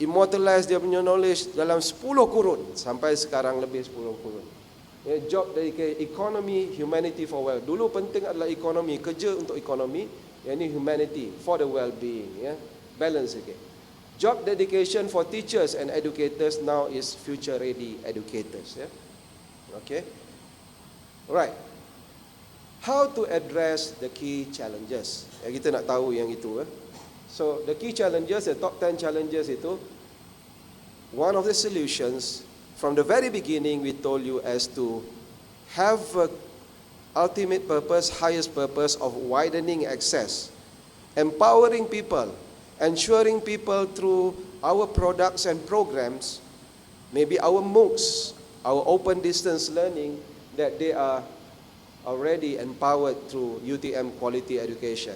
immortalize dia punya knowledge dalam 10 kurun, sampai sekarang lebih 10 kurun. Job dedicated economy, humanity for well. Dulu penting adalah ekonomi, kerja untuk ekonomi, yang ini humanity for the well-being. Balance again. Job dedication for teachers and educators now is future-ready educators. Okay. Right. How to address the key challenges? Kita nak tahu yang itu. So the key challenges, the top 10 challenges itu, one of the solutions. From the very beginning, we told you as to have a ultimate purpose, highest purpose of widening access, empowering people, ensuring people through our products and programs, maybe our MOOCs, our open distance learning, that they are already empowered through UTM quality education.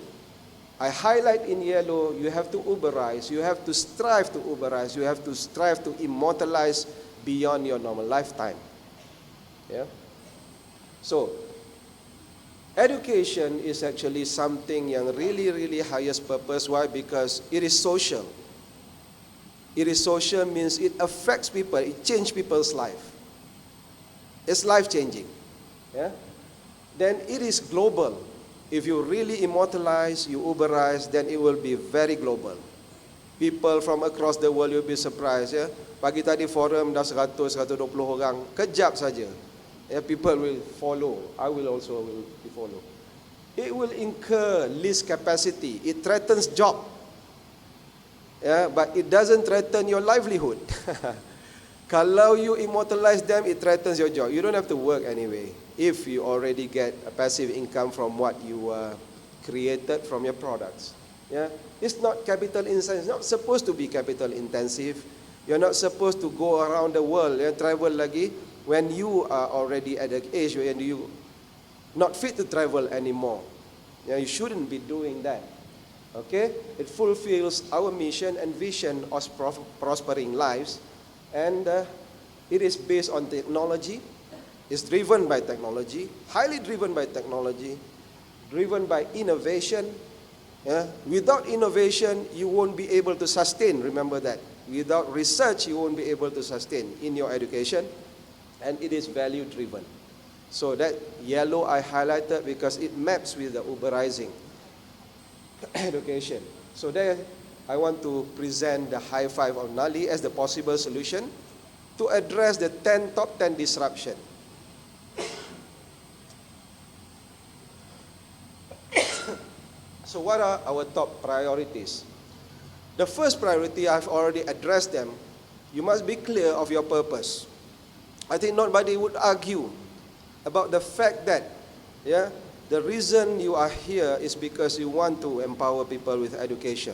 I highlight in yellow, you have to Uberize, you have to strive to Uberize, you have to strive to immortalize beyond your normal lifetime. So, education is actually something yang really highest purpose. Why? Because it is social. It is social means it affects people, it changes people's life. It's life-changing. Then it is global. If you really immortalize, you Uberize, then it will be very global. People from across the world, you'll be surprised. Pagi tadi forum dah 100-120 orang, kejap saja. People will follow. I will also follow. It will incur least capacity. It threatens job. But it doesn't threaten your livelihood. Kalau you immortalize them, it threatens your job. You don't have to work anyway. If you already get a passive income from what you created from your products. It's not capital intensive. It's not supposed to be capital intensive. You're not supposed to go around the world, travel lagi, when you are already at an age where you not fit to travel anymore. You shouldn't be doing that. Okay? It fulfills our mission and vision of prospering lives, and it is based on technology. It's driven by technology, highly driven by technology, driven by innovation. Without innovation, you won't be able to sustain. Remember that. Without research, you won't be able to sustain in your education. And it is value-driven. So that yellow I highlighted because it maps with the Uberizing education. So there, I want to present the high five of NALI as the possible solution to address the top 10 disruption. So what are our top priorities? The first priority, I've already addressed them. You must be clear of your purpose. I think nobody would argue about the fact that, the reason you are here is because you want to empower people with education.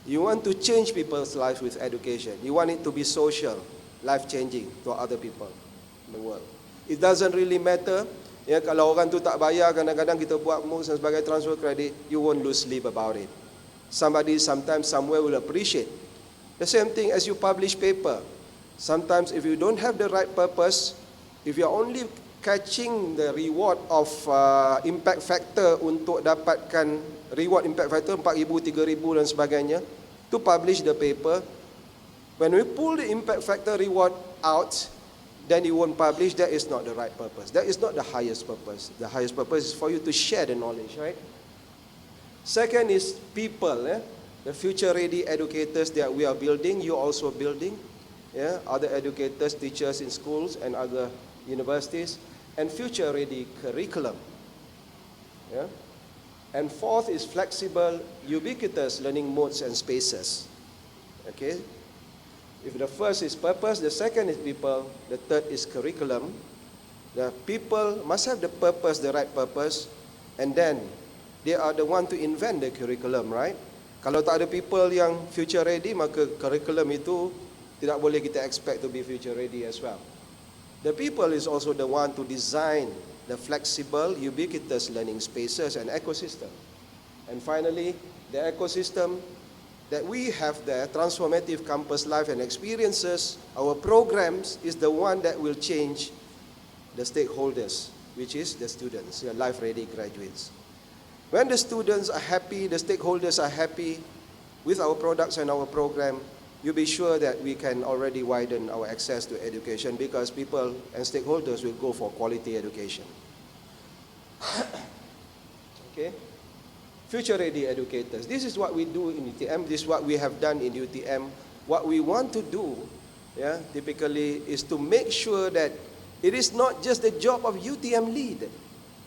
You want to change people's lives with education. You want it to be social, life-changing to other people in the world. It doesn't really matter. Kalau orang tu tak bayar, kadang-kadang kita buat MOOCs dan sebagai transfer credit, you won't lose sleep about it. Somebody sometimes somewhere will appreciate. The same thing as you publish paper. Sometimes if you don't have the right purpose, if you're only catching the reward of impact factor untuk dapatkan reward impact factor 4,000, 3,000 dan sebagainya, to publish the paper, when we pull the impact factor reward out, then you won't publish. That is not the right purpose. That is not the highest purpose. The highest purpose is for you to share the knowledge, right? Second is people, the future-ready educators that we are building, you also building, other educators, teachers in schools and other universities, and future-ready curriculum. And fourth is flexible, ubiquitous learning modes and spaces. Okay? If the first is purpose, the second is people, the third is curriculum. The people must have the purpose, the right purpose, and then they are the one to invent the curriculum, right? Kalau tak ada people yang future ready, maka curriculum itu tidak boleh kita expect to be future ready as well. The people is also the one to design the flexible, ubiquitous learning spaces and ecosystem. And finally, the ecosystem that we have there, transformative campus life and experiences, our programs is the one that will change the stakeholders, which is the students, the life-ready graduates. When the students are happy, the stakeholders are happy with our products and our program, you be sure that we can already widen our access to education because people and stakeholders will go for quality education. Okay? Future-ready educators. This is what we do in UTM. This is what we have done in UTM. What we want to do, typically, is to make sure that it is not just the job of UTM lead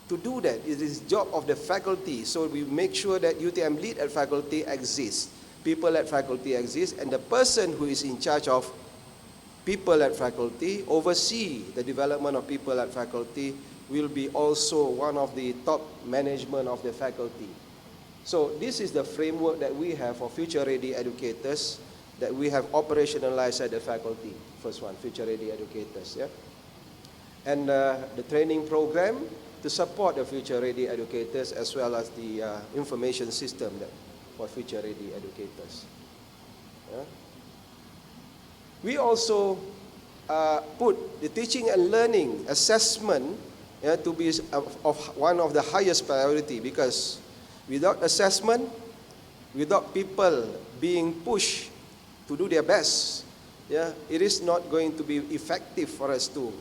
to do that. It is the job of the faculty. So we make sure that UTM lead at faculty exists. People at faculty exist, and the person who is in charge of people at faculty, oversee the development of people at faculty, will be also one of the top management of the faculty. So this is the framework that we have for future-ready educators that we have operationalized at the faculty. First one, future-ready educators. Yeah? And the training program to support the future-ready educators as well as the information system for future-ready educators. Yeah? We also put the teaching and learning assessment to be of one of the highest priority, because without assessment, without people being pushed to do their best, it is not going to be effective for us to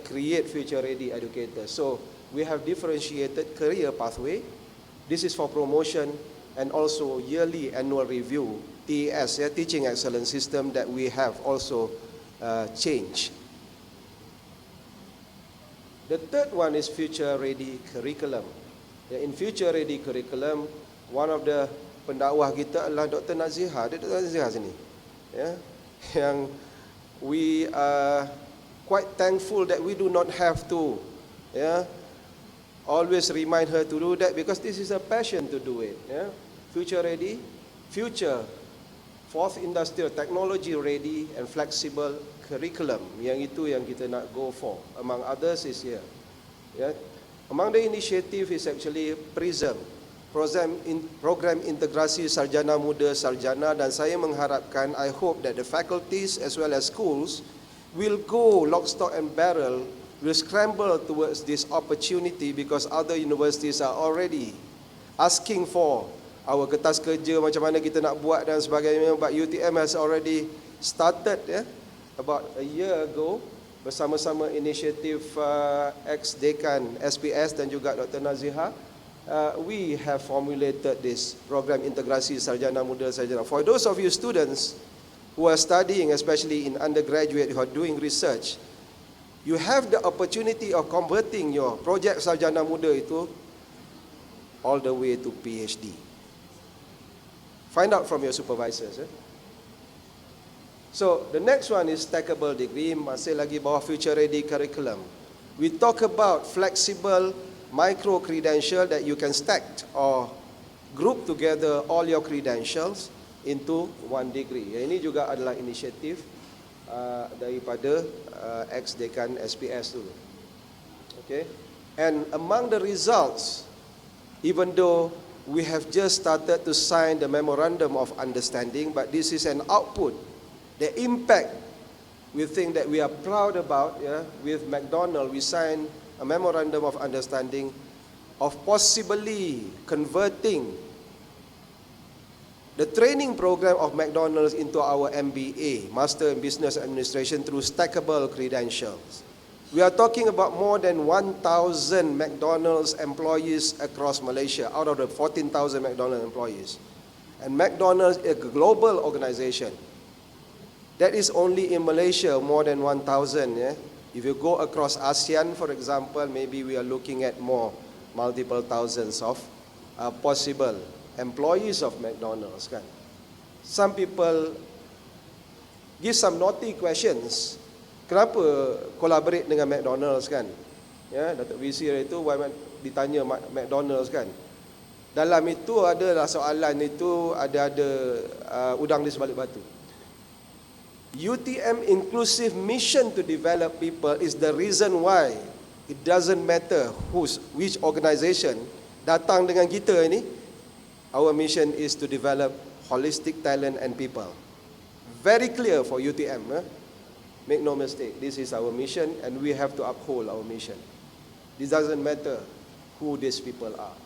create future-ready educators. So we have differentiated career pathway. This is for promotion, and also yearly annual review, TES, Teaching Excellence System, that we have also changed. The third one is future-ready curriculum. In future-ready curriculum, one of the pendakwah kita adalah Dr. Nazihah. Ada Dr. Nazihah sini. Yang we are quite thankful that we do not have to always remind her to do that, because this is a passion to do it. Future-ready, future, fourth industrial, technology-ready and flexible curriculum. Yang itu yang kita nak go for. Among others is here. Among the initiative is actually PRISM, Program Integrasi Sarjana Muda Sarjana, dan saya mengharapkan, I hope that the faculties as well as schools will go lock, stock and barrel, will scramble towards this opportunity, because other universities are already asking for our kertas kerja, macam mana kita nak buat dan sebagainya. But UTM has already started about a year ago bersama-sama inisiatif ex-dekan SPS dan juga Dr. Nazihah. We have formulated this program integrasi sarjana muda sarjana. For those of you students who are studying, especially in undergraduate, who are doing research, you have the opportunity of converting your project sarjana muda itu all the way to PhD. Find out from your supervisors. So the next one is Stackable Degree, masih lagi bawah Future Ready Curriculum. We talk about flexible micro credential that you can stack or group together all your credentials into one degree. Ini juga adalah inisiatif daripada ex-dekan SPS dulu. Okay? And among the results, even though we have just started to sign the Memorandum of Understanding, but this is an output. The impact we think that we are proud about, with McDonald's, we signed a Memorandum of Understanding of possibly converting the training program of McDonald's into our MBA, Master in Business Administration, through stackable credentials. We are talking about more than 1,000 McDonald's employees across Malaysia, out of the 14,000 McDonald's employees. And McDonald's is a global organization. That is only in Malaysia, more than 1,000. If you go across ASEAN, for example, maybe we are looking at multiple thousands of possible employees of McDonald's. Kan? Some people give some naughty questions. Kenapa collaborate dengan McDonald's kan? Datuk VC itu ditanya McDonald's kan. Dalam itu adalah soalan itu ada udang di sebalik batu. UTM inclusive mission to develop people is the reason why it doesn't matter which organization datang dengan kita ini. Our mission is to develop holistic talent and people. Very clear for UTM. Make no mistake, this is our mission and we have to uphold our mission. This doesn't matter who these people are.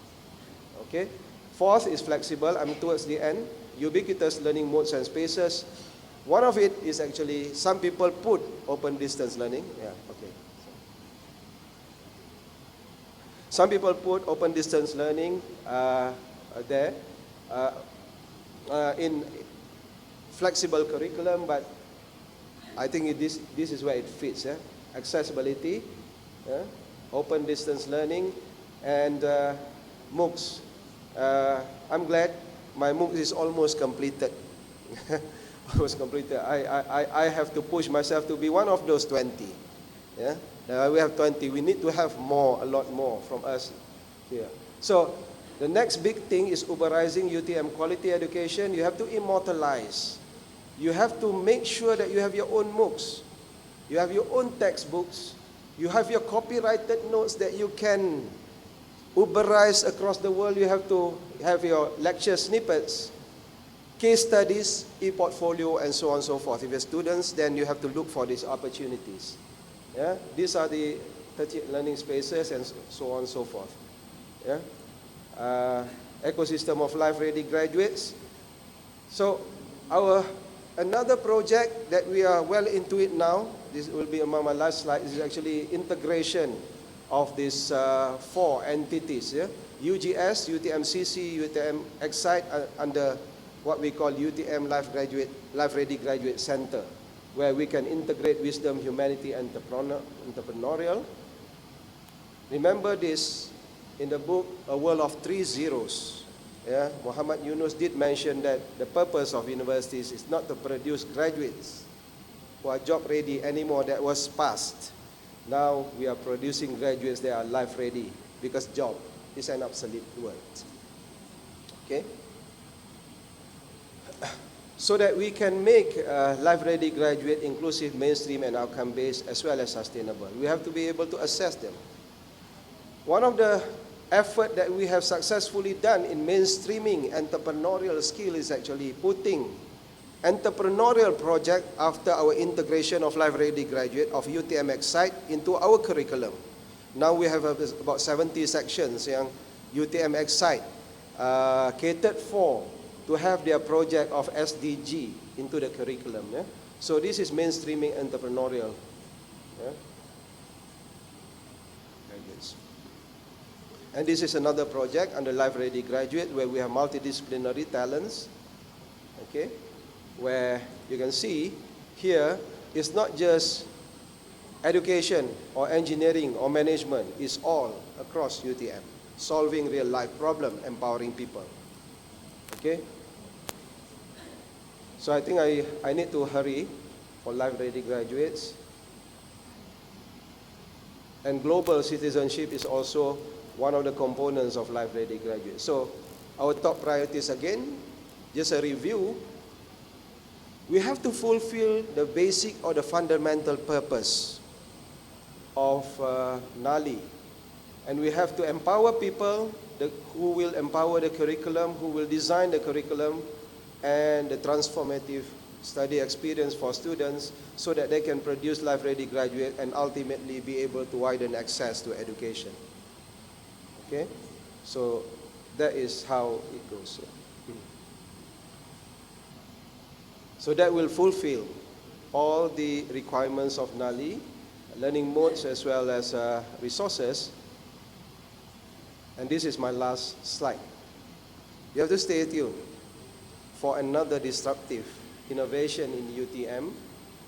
Okay? Fourth is flexible. I'm towards the end. Ubiquitous learning modes and spaces. One of it is actually, some people put open distance learning. Yeah, okay. Some people put open distance learning there in flexible curriculum, but I think this is where it fits. Yeah? Accessibility, yeah? Open distance learning, and MOOCs. I'm glad my MOOC is almost completed. Almost completed. I have to push myself to be one of those 20. Yeah? We have 20. We need to have more, a lot more from us here. So the next big thing is Uberizing UTM quality education. You have to immortalize. You have to make sure that you have your own MOOCs. You have your own textbooks. You have your copyrighted notes that you can Uberize across the world. You have to have your lecture snippets, case studies, e-portfolio, and so on and so forth. If you're students, then you have to look for these opportunities. Yeah? These are the 30 learning spaces and so on and so forth. Yeah? Ecosystem of life-ready graduates. So another project that we are well into it now, this will be among my last slides, is actually integration of these 4 entities. Yeah? UGS, UTM-CC, UTM Excite under what we call UTM Life-Ready Graduate Center, where we can integrate wisdom, humanity, and entrepreneurial. Remember this in the book, A World of Three Zeros. Yeah? Muhammad Yunus did mention that the purpose of universities is not to produce graduates who are job ready anymore. That was past. Now we are producing graduates that are life ready, because job is an obsolete word. Okay? So that we can make life-ready graduate inclusive, mainstream, and outcome-based, as well as sustainable. We have to be able to assess them. One of the effort that we have successfully done in mainstreaming entrepreneurial skill is actually putting entrepreneurial project after our integration of life-ready graduate of UTM Excite into our curriculum. Now we have about 70 sections yang UTM Excite catered for to have their project of SDG into the curriculum. Yeah? So this is mainstreaming entrepreneurial. Yeah? And this is another project under Life Ready Graduate where we have multidisciplinary talents. Okay? Where you can see here, it's not just education or engineering or management, it's all across UTM. Solving real life problem, empowering people. Okay? So I think I need to hurry for life-ready graduates. And global citizenship is also one of the components of life-ready graduates. So our top priorities again, just a review. We have to fulfill the basic or the fundamental purpose of NALI. And we have to empower people who will empower the curriculum, who will design the curriculum, and the transformative study experience for students so that they can produce life-ready graduate and ultimately be able to widen access to education. Okay? So that is how it goes. So that will fulfill all the requirements of NALI, learning modes as well as resources. And this is my last slide. You have to stay tuned for another disruptive innovation in UTM,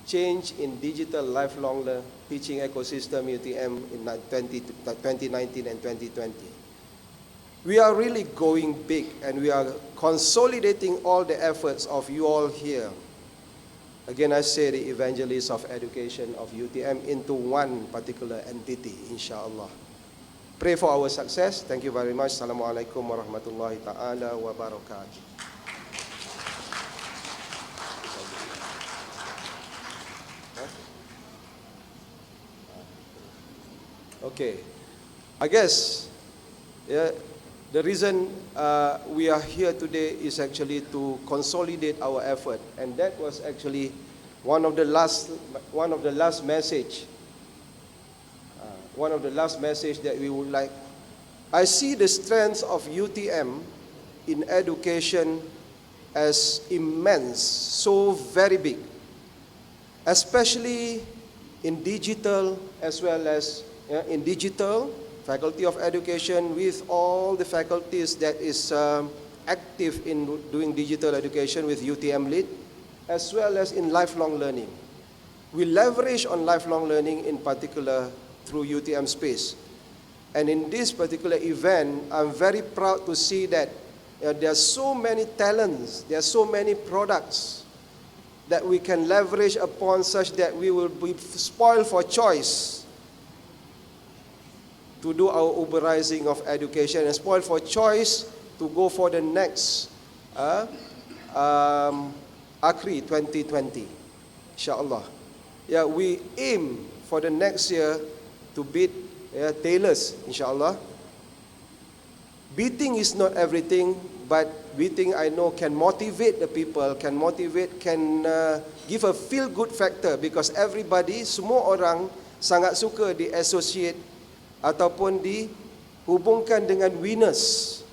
change in digital lifelong teaching ecosystem UTM in 2019 and 2020. We are really going big, and we are consolidating all the efforts of you all here. Again, I say the evangelists of education of UTM into one particular entity, inshallah. Pray for our success. Thank you very much. Assalamualaikum warahmatullahi ta'ala wabarakatuh. Okay, I guess the reason we are here today is actually to consolidate our effort, and that was actually one of the last message. One of the last message that we would like. I see the strengths of UTM in education as immense, so very big, especially in digital as well as in digital, Faculty of Education with all the faculties that is active in doing digital education with UTM Lead, as well as in lifelong learning. We leverage on lifelong learning in particular through UTM Space. And in this particular event, I'm very proud to see that there are so many talents, there are so many products that we can leverage upon such that we will be spoiled for choice to do our Uberizing of education and spoiled for choice to go for the next ACRI 2020, insyaAllah. Yeah, we aim for the next year to beat tailors, insyaAllah. Beating is not everything, but beating I know can motivate the people, can give a feel-good factor because everybody, semua orang sangat suka di-associate ataupun dihubungkan dengan winners.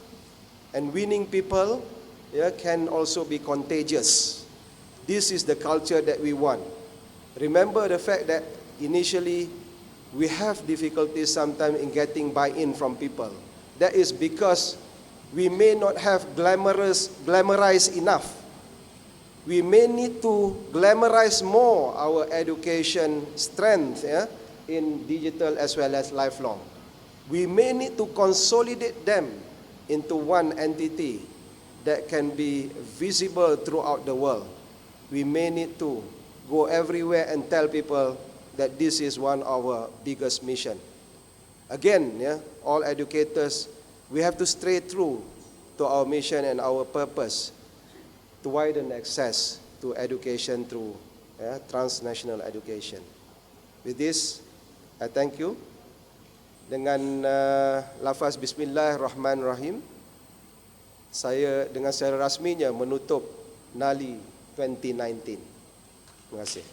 And winning people can also be contagious. This is the culture that we want. Remember the fact that initially we have difficulties sometimes in getting buy-in from people. That is because we may not have glamorized enough. We may need to glamorize more our education strength in digital as well as lifelong. We may need to consolidate them into one entity that can be visible throughout the world. We may need to go everywhere and tell people that this is one of our biggest mission. Again, all educators, we have to stray true to our mission and our purpose to widen access to education through transnational education. With this, I thank you. Dengan lafaz Bismillahirrahmanirrahim, saya dengan secara rasminya menutup NALI 2019. Terima kasih.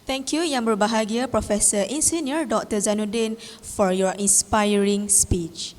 Thank you Yang Berbahagia Profesor Insinyur Dr. Zainuddin for your inspiring speech.